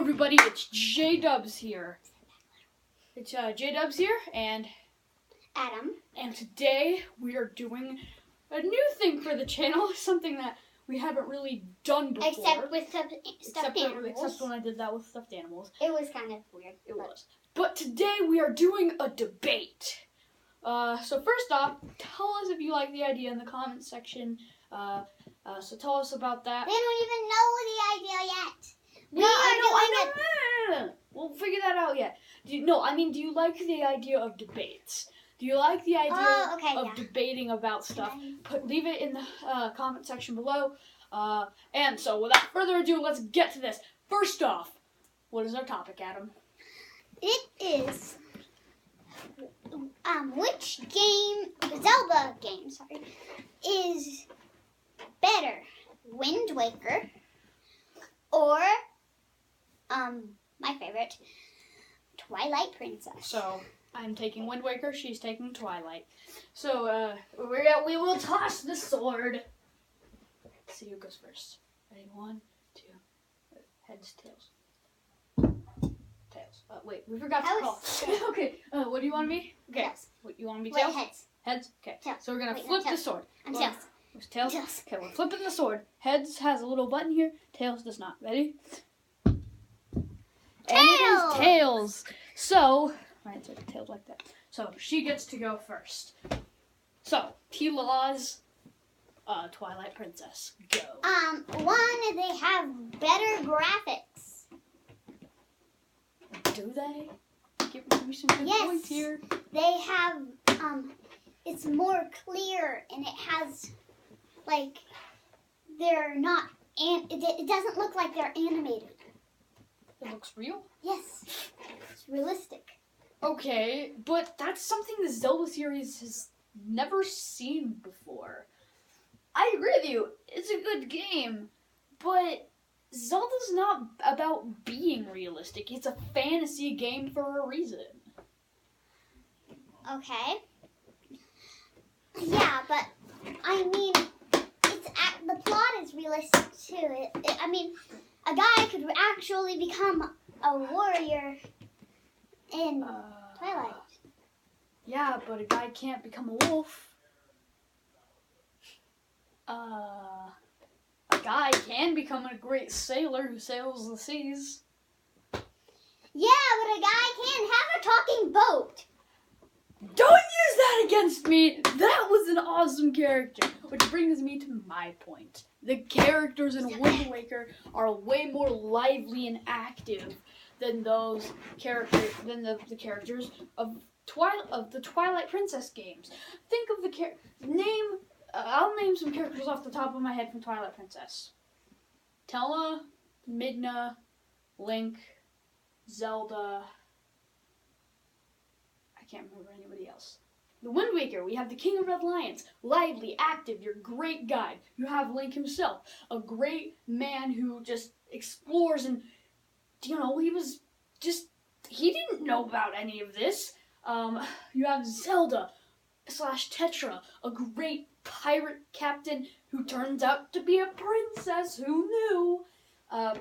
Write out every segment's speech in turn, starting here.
everybody, it's J-Dubs here. It's J-Dubs here, and Adam. And today we are doing a new thing for the channel, something that we haven't really done before. Except with stuffed animals. Except when I did that with stuffed animals. It was kind of weird. It was. But today we are doing a debate. So first off, tell us if you like the idea in the comments section. So tell us about that. They don't even know the idea yet. I know. We'll figure that out yet. Do you like the idea of debates? Do you like the idea of debating about stuff? Leave it in the comment section below. And so without further ado, let's get to this. First off, what is our topic, Adam? It is which Zelda game, is better, Wind Waker or my favorite, Twilight Princess. So I'm taking Wind Waker, she's taking Twilight. So we will toss the sword. Let's see who goes first. Ready? 1, 2. Heads, tails. Tails. Wait, we forgot to call. Okay. What do you want to be? Okay. Tails. What you want to be? Tails. Heads. Heads. Okay. Tails. So we're gonna flip the sword. I'm tails. Tails. Tails. Okay, we're flipping the sword. Heads has a little button here. Tails does not. Ready? Tails. And it is tails. So, right, so tails like that. So she gets to go first. So T-Law's Twilight Princess, go. They have better graphics. Do they? Give me some good points here. They have, it's more clear and it has, like, they're not, it doesn't look like they're animated. It looks real? Yes. It's realistic. Okay, but that's something the Zelda series has never seen before. I agree with you. It's a good game, but Zelda's not about being realistic. It's a fantasy game for a reason. Okay. Yeah, but I mean, the plot is realistic too. A guy could actually become a warrior in Twilight. Yeah, but a guy can't become a wolf. A guy can become a great sailor who sails the seas. Yeah, but a guy can't have a talking boat. Don't use that against me! That was an awesome character. Which brings me to my point. The characters in Wind Waker are way more lively and active than those characters, the characters of the Twilight Princess games. Think of the I'll name some characters off the top of my head from Twilight Princess. Telma, Midna, Link, Zelda. I can't remember anybody else. The Wind Waker, we have the King of Red Lions. Lively, active, your great guide. You have Link himself, a great man who just explores and, he didn't know about any of this. You have Zelda / Tetra, a great pirate captain who turns out to be a princess. Who knew?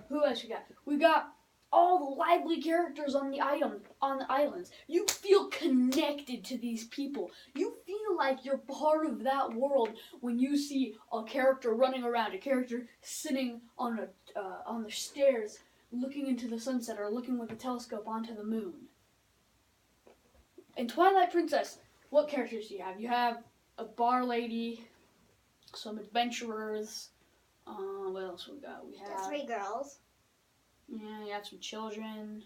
Who else we got? We got all the lively characters on the islands. You feel connected to these people. You feel like you're part of that world when you see a character running around, a character sitting on the stairs, looking into the sunset, or looking with a telescope onto the moon. In Twilight Princess, what characters do you have? You have a bar lady, some adventurers. What else we got? We have 3 girls. Yeah, you have some children.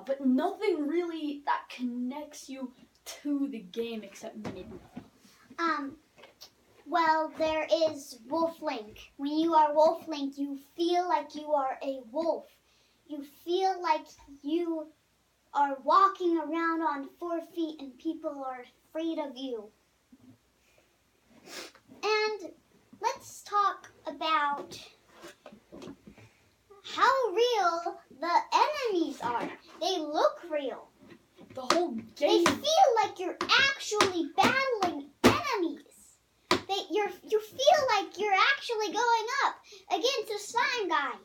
But nothing really that connects you to the game except Midna. Well, there is Wolf Link. When you are Wolf Link, you feel like you are a wolf. You feel like you are walking around on 4 feet and people are afraid of you. And let's talk about how real the enemies are. They look real. The whole game. They feel like you're actually battling enemies. You feel like you're actually going up against a slime guy.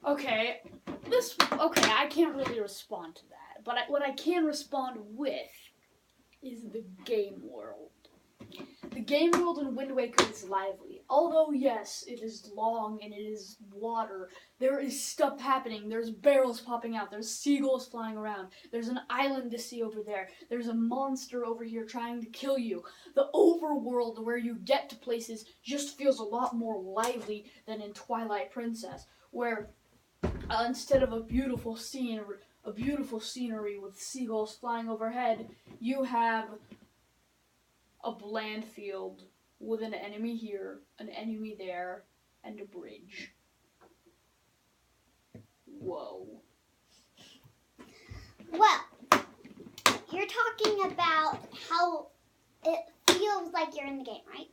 Okay, I can't really respond to that. But what I can respond with is the game world. The game world in Wind Waker is lively. Although, yes, it is long and it is water, there is stuff happening. There's barrels popping out. There's seagulls flying around. There's an island to see over there. There's a monster over here trying to kill you. The overworld where you get to places just feels a lot more lively than in Twilight Princess, where instead of a beautiful scenery with seagulls flying overhead, you have a bland field with an enemy here, an enemy there, and a bridge. Whoa. Well, you're talking about how it feels like you're in the game, right?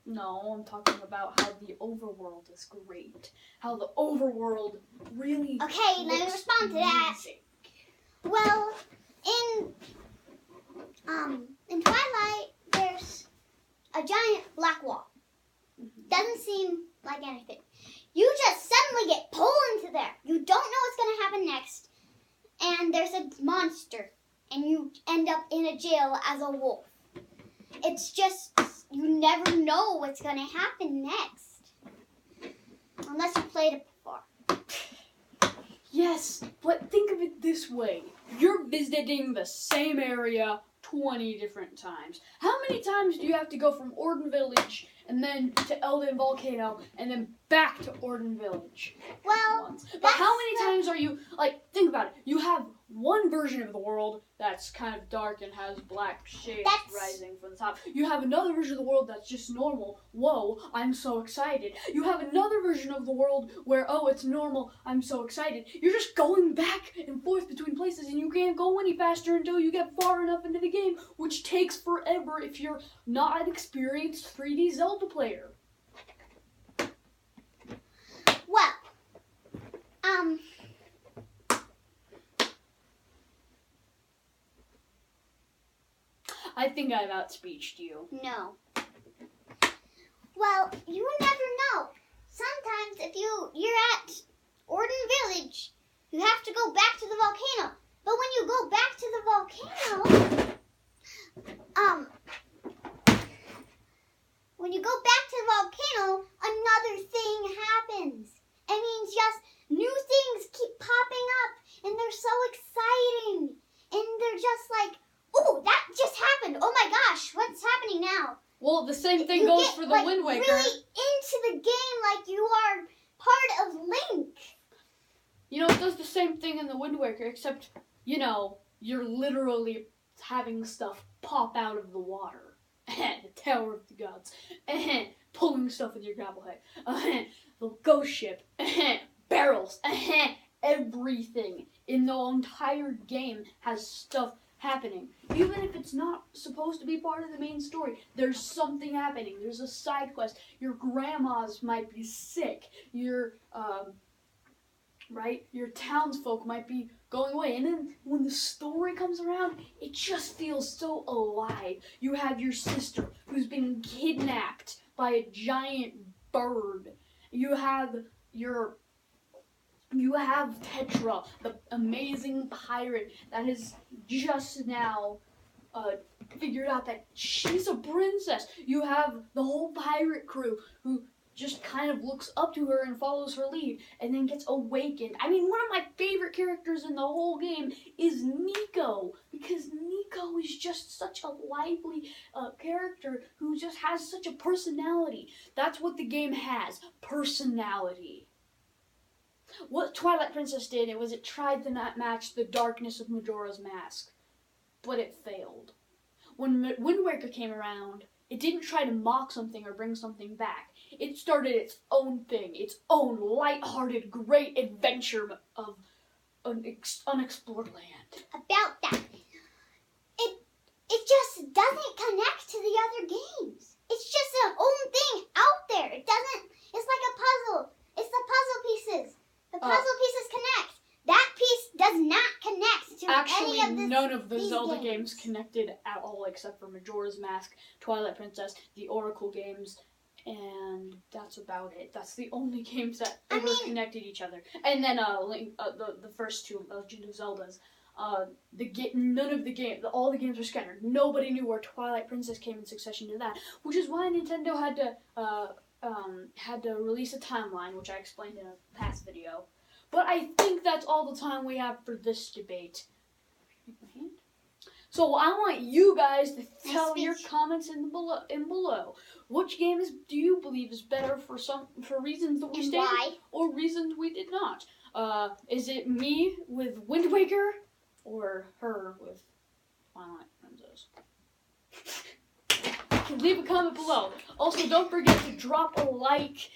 No, I'm talking about how the overworld is great. How the overworld really Okay, let me respond to that. Well, in Twilight, there's a giant black wall. Doesn't seem like anything. You just suddenly get pulled into there. You don't know what's going to happen next. And there's a monster. And you end up in a jail as a wolf. It's just, you never know what's going to happen next. Unless you played it before. Yes, but think of it this way. You're visiting the same area 20 different times. How many times do you have to go from Orden Village and then to Elden Volcano and then back to Orden Village? Well, once. But how many times are you, think about it. You have one version of the world that's kind of dark and has black shades rising from the top. You have another version of the world that's just normal. Whoa, I'm so excited. You have another version of the world where, oh, it's normal, I'm so excited. You're just going back and forth between places and you can't go any faster until you get far enough into the game, which takes forever if you're not an experienced 3D Zelda player. Well, I think I've outspeeched you. No. Well, you never know. Sometimes if you're at Orden Village, you have to go back to the volcano. But when you go back to the volcano, when you go back to the volcano, another thing happens. It means just new things keep popping up, and they're so exciting. And they're just like, oh, that just happened. Oh my gosh, what's happening now? Well, the same thing goes for the Wind Waker. Really into the game like you are part of Link. You know, it does the same thing in the Wind Waker, except, you're literally having stuff pop out of the water. The Tower of the Gods. Pulling stuff with your grapple hook. The ghost ship. Barrels. Everything in the entire game has stuff happening. Even if it's not supposed to be part of the main story, there's something happening. There's a side quest. Your grandmas might be sick. Your townsfolk might be going away. And then when the story comes around, it just feels so alive. You have your sister who's been kidnapped by a giant bird. You have Tetra, the amazing pirate that has just now figured out that she's a princess. You have the whole pirate crew who just kind of looks up to her and follows her lead and then gets awakened. I mean, one of my favorite characters in the whole game is Nico, because Nico is just such a lively character who just has such a personality. That's what the game has, personality. What Twilight Princess did, it tried to not match the darkness of Majora's Mask, but it failed. When Wind Waker came around, it didn't try to mock something or bring something back. It started its own thing, its own lighthearted, great adventure of an unexplored land. About that, it just doesn't connect to the other games. It's just an own thing out there. It doesn't. It's like a puzzle. It's the puzzle pieces. The puzzle pieces connect. That piece does not connect to Actually, any of none of the these Zelda games connected at all except for Majora's Mask, Twilight Princess, the Oracle games, Mm-hmm. and that's about it. That's the only games that ever connected each other. And then Link, the first two Legend of Zeldas. None of the games, all the games were scattered. Nobody knew where Twilight Princess came in succession to that, which is why Nintendo had to release a timeline, which I explained in a past video. But I think that's all the time we have for this debate. So I want you guys to tell your comments in below. Which games do you believe is better for reasons that we stated or reasons we did not? Is it me with Wind Waker or her with Twilight Princess? Leave a comment below. Also, don't forget to drop a like.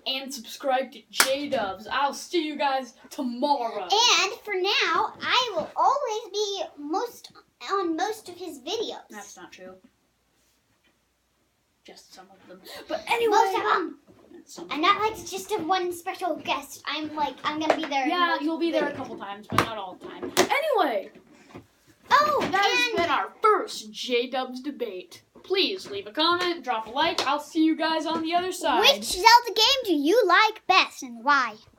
And subscribe to J-Dubs. I'll see you guys tomorrow. And for now, I will always be on most of his videos. That's not true. Just some of them. But anyway, most of them. And not like just a one special guest. I'm gonna be there. Yeah, you'll be there a couple times, but not all the time. Anyway. That has been our first J-Dubs debate. Please leave a comment, drop a like. I'll see you guys on the other side. Which Zelda game do you like best and why?